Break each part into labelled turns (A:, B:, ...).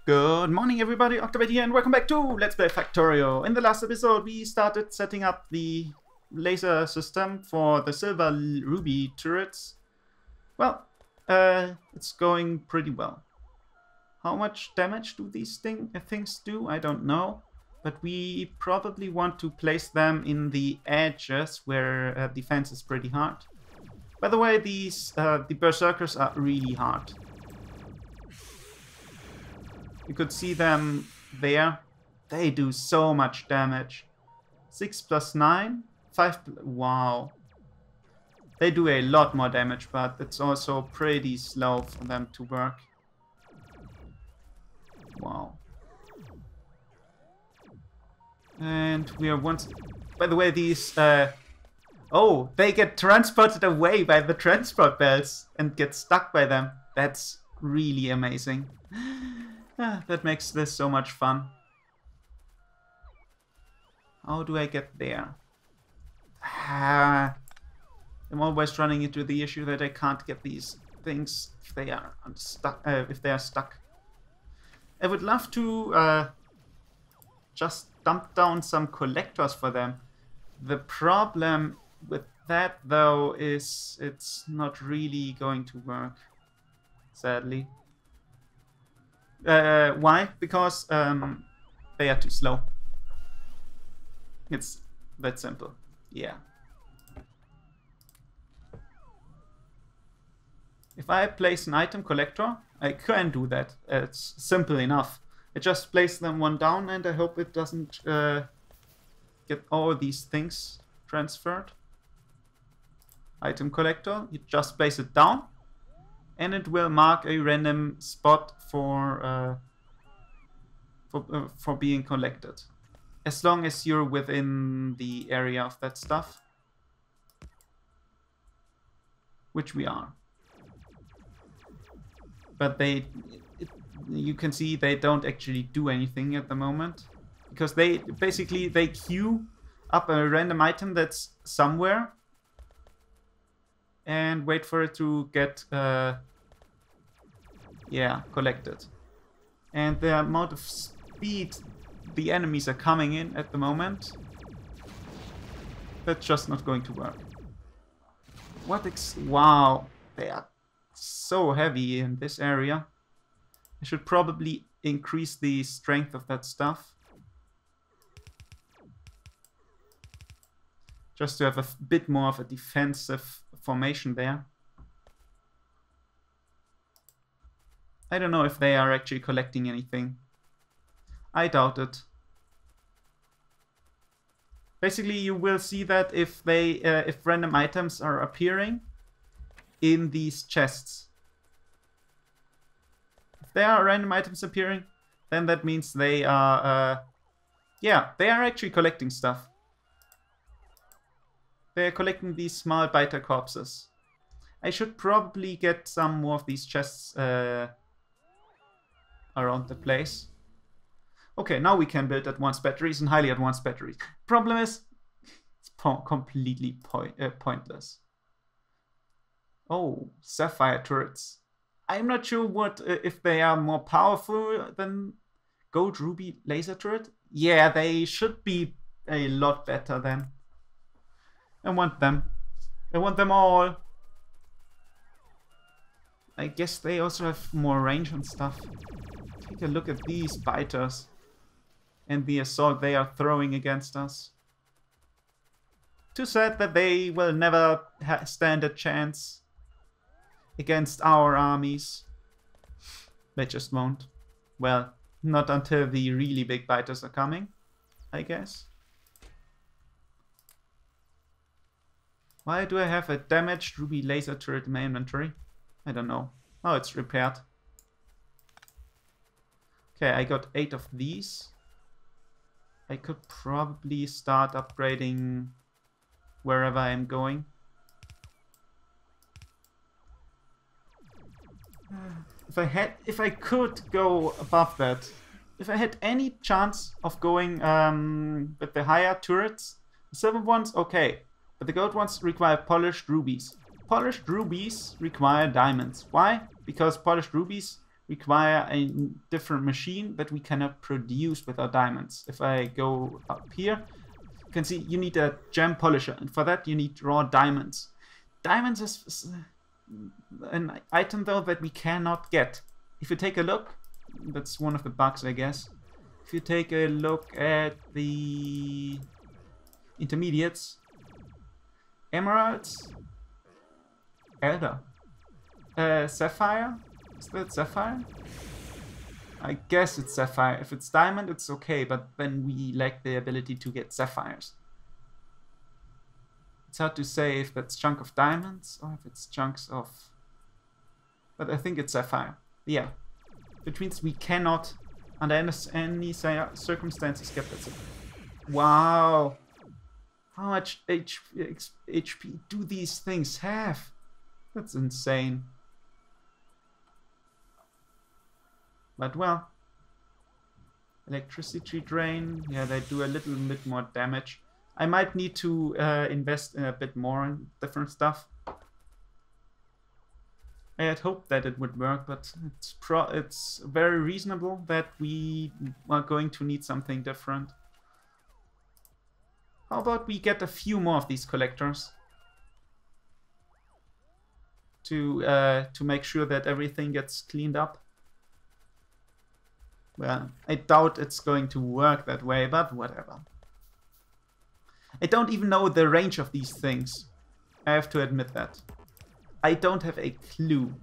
A: Good morning everybody, Oktabyte here and welcome back to Let's Play Factorio. In the last episode we started setting up the laser system for the silver ruby turrets. Well, it's going pretty well. How much damage do these things do? I don't know. But we probably want to place them in the edges where defense is pretty hard. By the way, the berserkers are really hard. You could see them there. They do so much damage. 6 plus 9, 5. Wow. They do a lot more damage, but it's also pretty slow for them to work. Wow. And we are once. By the way, these. Oh, they get transported away by the transport belts and get stuck by them. That's really amazing. That makes this so much fun. How do I get there? I'm always running into the issue that I can't get these things if they are stuck. I would love to just dump down some collectors for them. The problem with that, though, is it's not really going to work, sadly. Why? Because they are too slow. It's that simple. Yeah. If I place an item collector, I can do that. It's simple enough. I just place them one down and I hope it doesn't get all these things transferred. Item collector, you just place it down. And it will mark a random spot for being collected, as long as you're within the area of that stuff, which we are. But you can see they don't actually do anything at the moment, because they queue up a random item that's somewhere and wait for it to get collected. And the amount of speed the enemies are coming in at the moment, that's just not going to work. Wow, they are so heavy in this area. I should probably increase the strength of that stuff, just to have a bit more of a defensive formation there. I don't know if they are actually collecting anything. I doubt it. Basically, you will see that if random items are appearing in these chests. If there are random items appearing, then that means they are they are actually collecting stuff. They're collecting these small biter corpses. I should probably get some more of these chests around the place. Okay, now we can build advanced batteries and highly advanced batteries. Problem is, it's completely pointless. Oh, sapphire turrets. I'm not sure if they are more powerful than gold ruby laser turret. Yeah, they should be a lot better then. I want them. I want them all. I guess they also have more range and stuff. Take a look at these biters and the assault they are throwing against us. Too sad that they will never stand a chance against our armies. They just won't. Well, not until the really big biters are coming, I guess. Why do I have a damaged ruby laser turret in my inventory? I don't know. Oh, it's repaired. Okay, I got 8 of these. I could probably start upgrading wherever I'm going. If I could go above that, if I had any chance of going with the higher turrets, the silver ones, okay. But the gold ones require polished rubies. Polished rubies require diamonds. Why? Because polished rubies require a different machine that we cannot produce with our diamonds. If I go up here, you can see you need a gem polisher, and for that you need raw diamonds. Diamonds is an item though that we cannot get. If you take a look, that's one of the bugs, I guess. If you take a look at the intermediates, emeralds, elder, sapphire. Is that sapphire? I guess it's sapphire. If it's diamond, it's okay, but then we lack the ability to get sapphires. It's hard to say if that's chunk of diamonds or if it's chunks of... But I think it's sapphire. Yeah. Which means we cannot, under any circumstances, get that sapphire. Wow! How much HP do these things have? That's insane. But well, electricity drain, yeah, they do a little bit more damage. I might need to invest a bit more in different stuff. I had hoped that it would work, but it's very reasonable that we are going to need something different. How about we get a few more of these collectors to make sure that everything gets cleaned up? Well, I doubt it's going to work that way, but whatever. I don't even know the range of these things. I have to admit that. I don't have a clue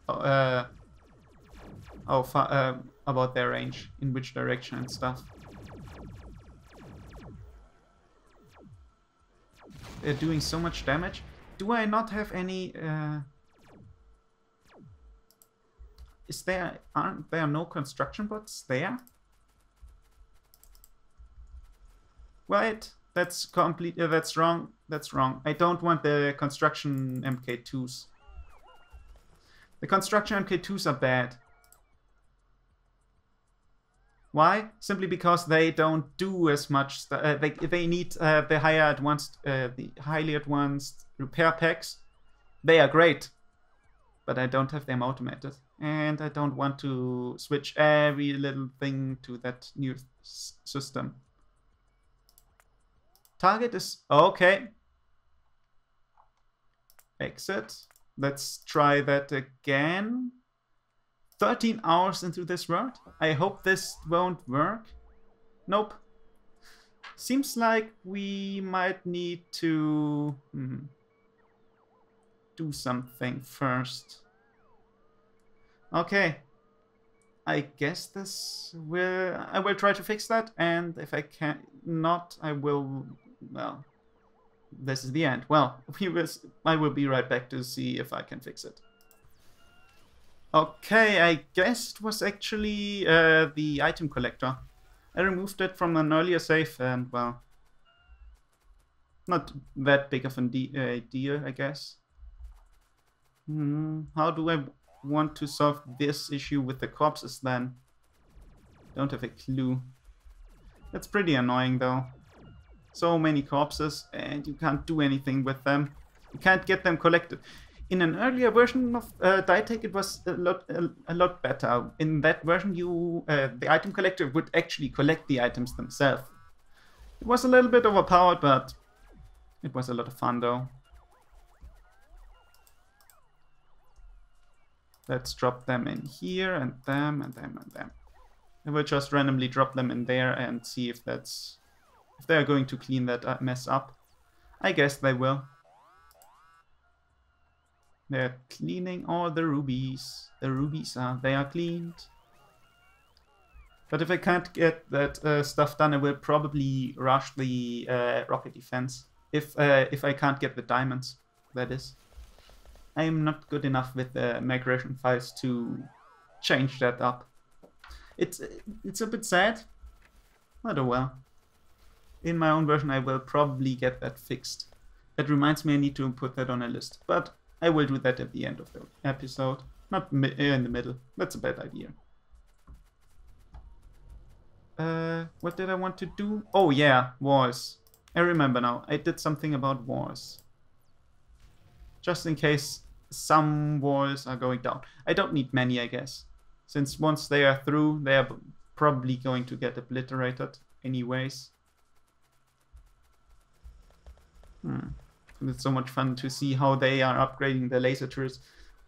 A: how far, about their range, in which direction and stuff. They're doing so much damage. Do I not have any... aren't there no construction bots there? Right, that's complete. That's wrong. That's wrong. I don't want the construction MK2s. The construction MK2s are bad. Why? Simply because they don't do as much. They need the highly advanced repair packs. They are great, but I don't have them automated. And I don't want to switch every little thing to that new system. Target is okay. Exit. Let's try that again. 13 hours into this world. I hope this won't work. Nope. Seems like we might need to do something first. Okay, I guess I will try to fix that, and if I cannot, I will, well, this is the end. Well, I will be right back to see if I can fix it. Okay, I guess it was actually the item collector. I removed it from an earlier save, and well, not that big of a deal, I guess. How do I want to solve this issue with the corpses then? Don't have a clue. That's pretty annoying though. So many corpses and you can't do anything with them. You can't get them collected. In an earlier version of Ditech it was a lot better. In that version the item collector would actually collect the items themselves. It was a little bit overpowered, but it was a lot of fun though. Let's drop them in here, and them, and them, and them. I will just randomly drop them in there and see if they're going to clean that mess up. I guess they will. They're cleaning all the rubies. The rubies they are cleaned. But if I can't get that stuff done, I will probably rush the rocket defense. If I can't get the diamonds, that is. I am not good enough with the migration files to change that up. It's a bit sad, but oh well. In my own version I will probably get that fixed. That reminds me I need to put that on a list, but I will do that at the end of the episode, not in the middle. That's a bad idea. What did I want to do? Oh yeah, wars. I remember now. I did something about wars. Just in case some walls are going down. I don't need many, I guess. since once they are through, they are probably going to get obliterated anyways. It's so much fun to see how they are upgrading the laser turrets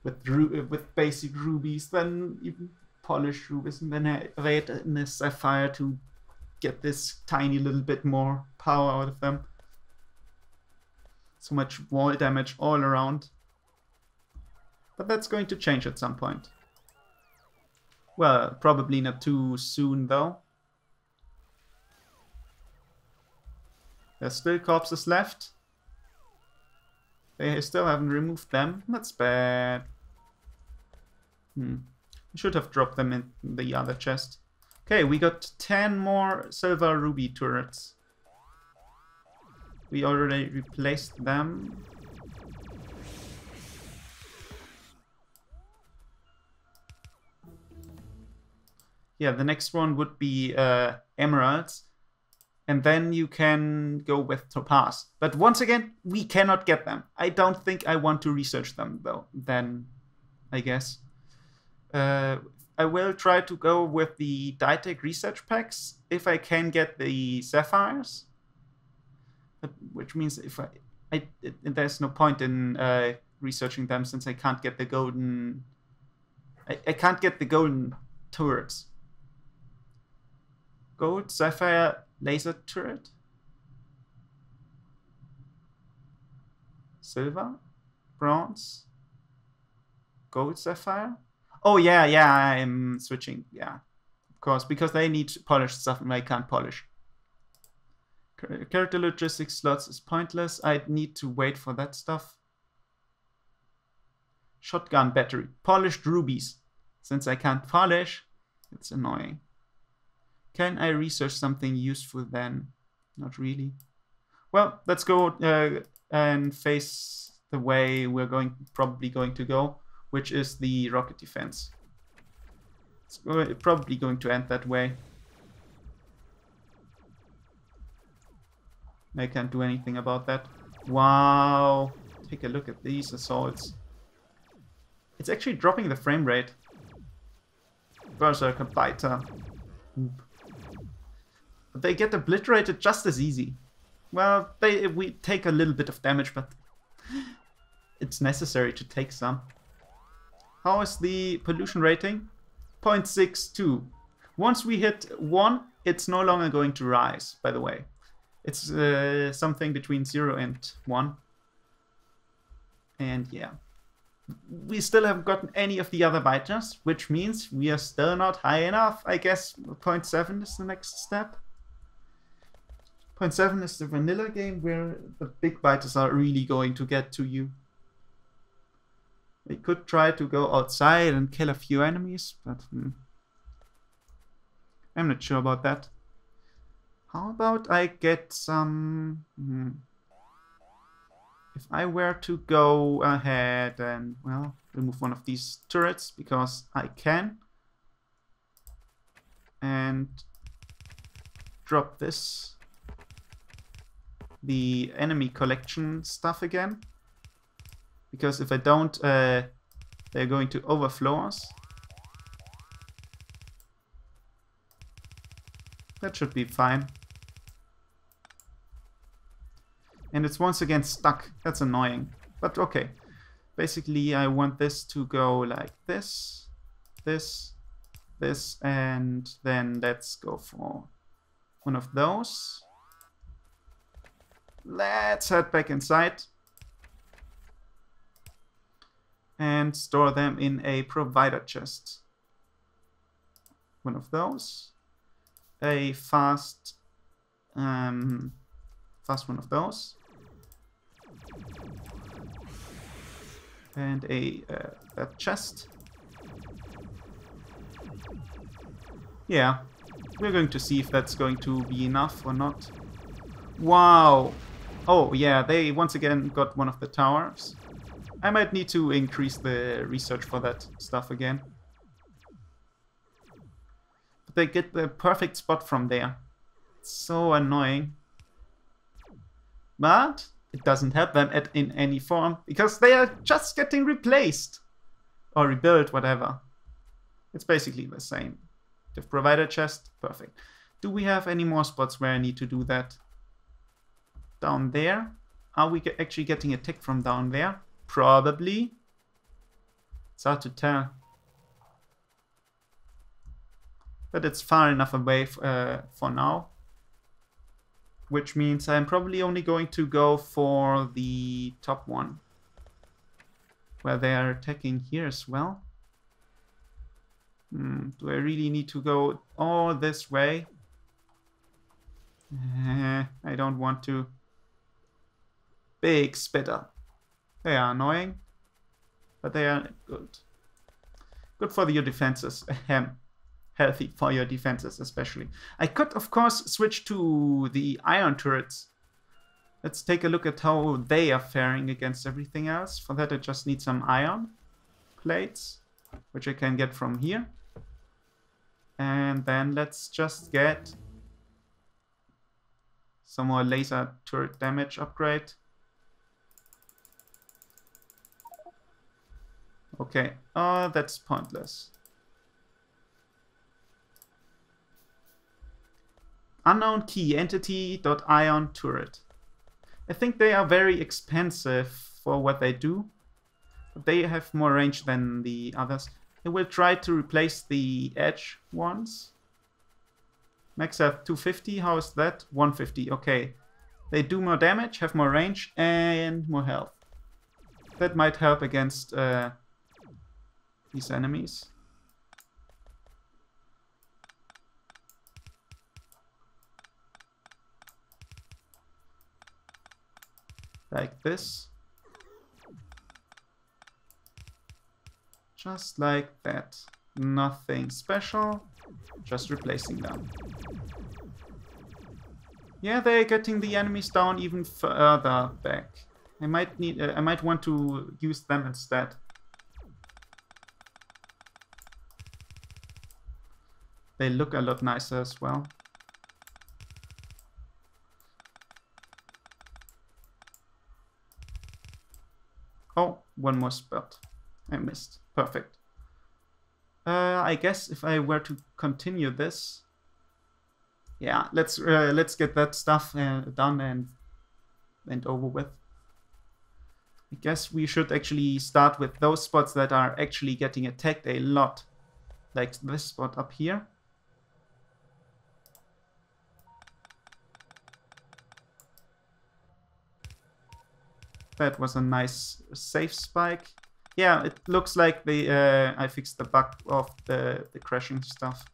A: with basic rubies, then even polished rubies, and then red and the sapphire to get this tiny little bit more power out of them. So much wall damage all around. But that's going to change at some point. Well, probably not too soon though. There's still corpses left. They still haven't removed them. That's bad. I should have dropped them in the other chest. Okay, we got 10 more silver ruby turrets. We already replaced them. Yeah, the next one would be emeralds. And then you can go with topaz. But once again, we cannot get them. I don't think I want to research them, though, then, I guess. I will try to go with the Ditech research packs if I can get the sapphires. Which means if there's no point in researching them since I can't get the golden... I can't get the golden turrets. Gold, sapphire, laser turret? Silver? Bronze? Gold, sapphire? Oh yeah, I'm switching, yeah. Of course, because they need polished stuff and I can't polish. Character logistics slots is pointless. I need to wait for that stuff. Shotgun battery. Polished rubies. Since I can't polish, it's annoying. Can I research something useful then? Not really. Well, let's go and face the way we're probably going to go, which is the rocket defense. It's probably going to end that way. I can't do anything about that. Wow! Take a look at these assaults. It's actually dropping the frame rate. Berserker biter. But they get obliterated just as easy. Well, we take a little bit of damage, but it's necessary to take some. How is the pollution rating? 0.62. Once we hit 1, it's no longer going to rise, by the way. It's something between 0 and 1. And yeah. We still haven't gotten any of the other biters, which means we are still not high enough. I guess 0.7 is the next step. 0.7 is the vanilla game where the big biters are really going to get to you. We could try to go outside and kill a few enemies, but I'm not sure about that. How about I get some... If I were to go ahead and, well, remove one of these turrets, because I can. And drop this. The enemy collection stuff again. Because if I don't, they're going to overflow us. That should be fine. And it's once again stuck. That's annoying. But okay. Basically, I want this to go like this, this, and then let's go for one of those. Let's head back inside. And store them in a provider chest. One of those. A fast one of those. And a chest. Yeah, we're going to see if that's going to be enough or not. Wow! Oh yeah, they once again got one of the towers. I might need to increase the research for that stuff again. But they get the perfect spot from there. It's so annoying. But it doesn't help them in any form, because they are just getting replaced. Or rebuilt, whatever. It's basically the same. They've provided chest. Perfect. Do we have any more spots where I need to do that? Down there? Are we actually getting a tick from down there? Probably. It's hard to tell. But it's far enough away for now. Which means I'm probably only going to go for the top one. Where they are attacking here as well. Do I really need to go all this way? I don't want to. Big spitter. They are annoying. But they are good. Good for your defenses. Healthy for your defenses especially. I could of course switch to the iron turrets. Let's take a look at how they are faring against everything else. For that I just need some iron plates, which I can get from here. And then let's just get some more laser turret damage upgrade. Okay, that's pointless. Unknown key, entity.ion turret. I think they are very expensive for what they do. But they have more range than the others. I will try to replace the edge ones. Max have 250, how is that? 150, okay. They do more damage, have more range, and more health. That might help against these enemies. Like this. Just like that. Nothing special. Just replacing them. Yeah, they're getting the enemies down even further back. I might want to use them instead. They look a lot nicer as well. Oh, one more spot. I missed. Perfect. I guess if I were to continue this, yeah, let's get that stuff done and over with. I guess we should actually start with those spots that are actually getting attacked a lot, like this spot up here. That was a nice safe spike. Yeah, it looks like I fixed the bug of the crashing stuff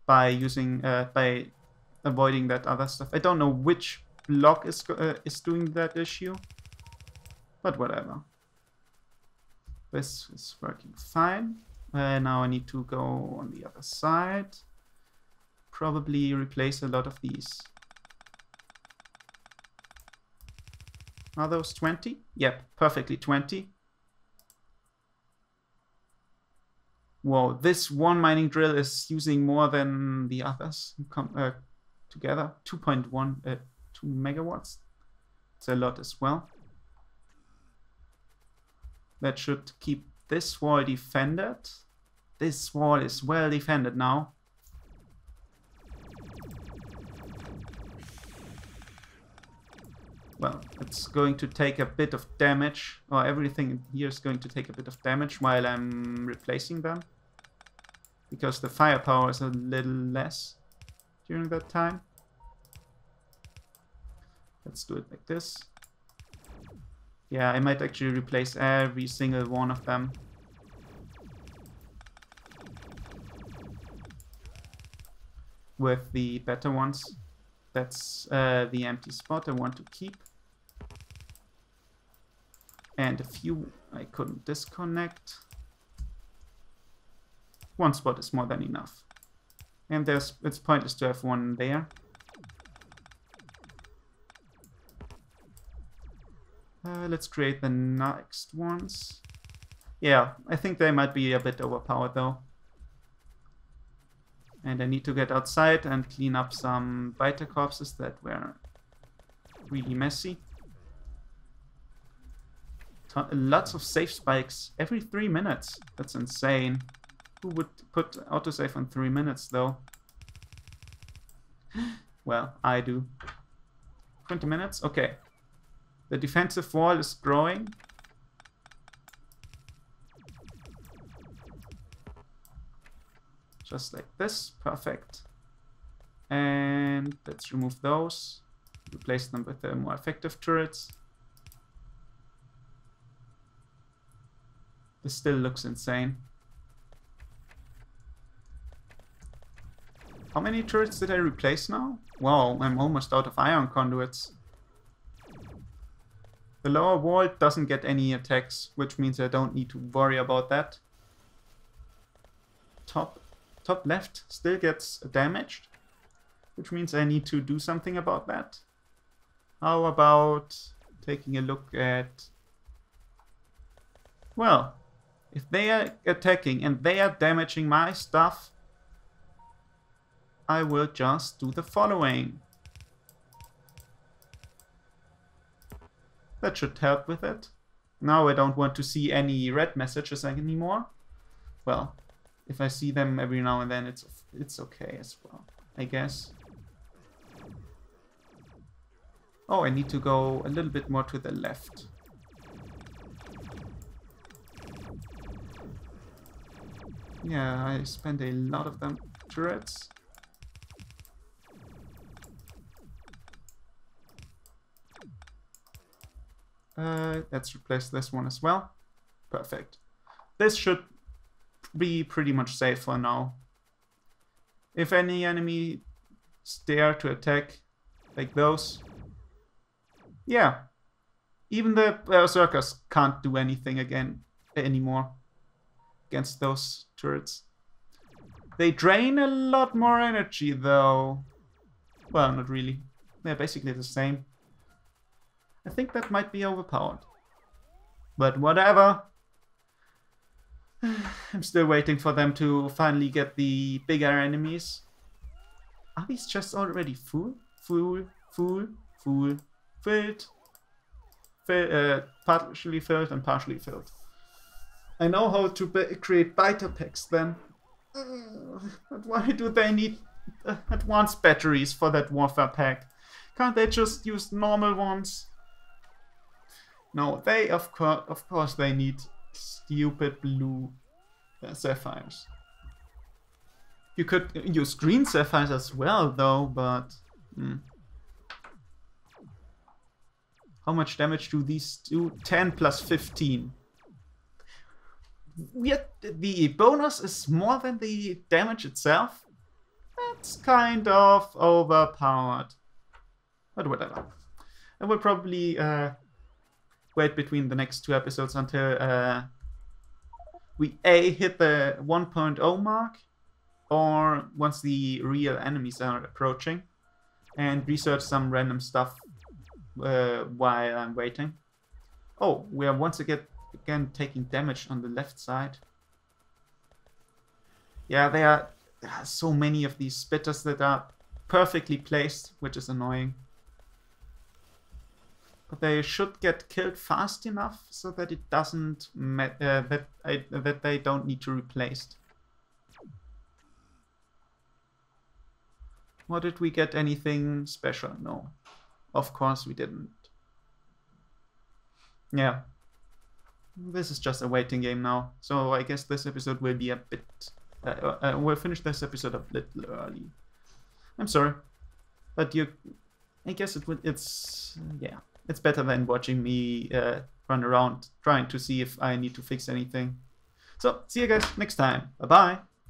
A: by using by avoiding that other stuff. I don't know which block is doing that issue, but whatever. This is working fine. Now I need to go on the other side. Probably replace a lot of these. Are those 20? Yep, perfectly 20. Whoa, this one mining drill is using more than the others together. 2.2 megawatts. It's a lot as well. That should keep this wall defended. This wall is well defended now. Well, it's going to take a bit of damage, or everything here is going to take a bit of damage while I'm replacing them. Because the firepower is a little less during that time. Let's do it like this. Yeah, I might actually replace every single one of them. With the better ones. That's the empty spot I want to keep. And a few I couldn't disconnect. One spot is more than enough. And it's pointless to have one there. Let's create the next ones. Yeah, I think they might be a bit overpowered though. And I need to get outside and clean up some biter corpses that were really messy. Lots of safe spikes every 3 minutes. That's insane. Who would put autosave on 3 minutes, though? Well, I do. 20 minutes? Okay. The defensive wall is growing. Just like this. Perfect. And let's remove those. Replace them with the more effective turrets. This still looks insane. How many turrets did I replace now? Wow, I'm almost out of iron conduits. The lower wall doesn't get any attacks, which means I don't need to worry about that. Top left still gets damaged, which means I need to do something about that. How about taking a look at... Well, if they are attacking and they are damaging my stuff, I will just do the following. That should help with it. Now I don't want to see any red messages anymore. Well, if I see them every now and then, it's okay as well, I guess. Oh, I need to go a little bit more to the left. Yeah, I spent a lot of them turrets. Let's replace this one as well. Perfect. This should be pretty much safe for now. If any enemy dare to attack, like those, yeah, even the berserkers can't do anything anymore against those turrets. They drain a lot more energy though. Well, not really. They're basically the same. I think that might be overpowered. But whatever. I'm still waiting for them to finally get the bigger enemies. Are these chests already full? Full. Filled. Partially filled and partially filled. I know how to create biter packs then. But why do they need advanced batteries for that warfare pack? Can't they just use normal ones? No, they of course they need stupid blue sapphires. You could use green sapphires as well though, but how much damage do these do? 10 plus 15. Yet the bonus is more than the damage itself. That's kind of overpowered. But whatever. I will probably wait between the next 2 episodes until we hit the 1.0 mark, or once the real enemies are approaching, and research some random stuff while I'm waiting. Oh, we are once again taking damage on the left side. Yeah, there are so many of these spitters that are perfectly placed, which is annoying. But they should get killed fast enough so that it doesn't that they don't need to replace. Or did we get anything special? No, of course we didn't. Yeah, this is just a waiting game now. So I guess this episode will be a bit. We'll finish this episode a little early. I'm sorry, but I guess it's yeah. It's better than watching me run around trying to see if I need to fix anything. So, see you guys next time. Bye-bye.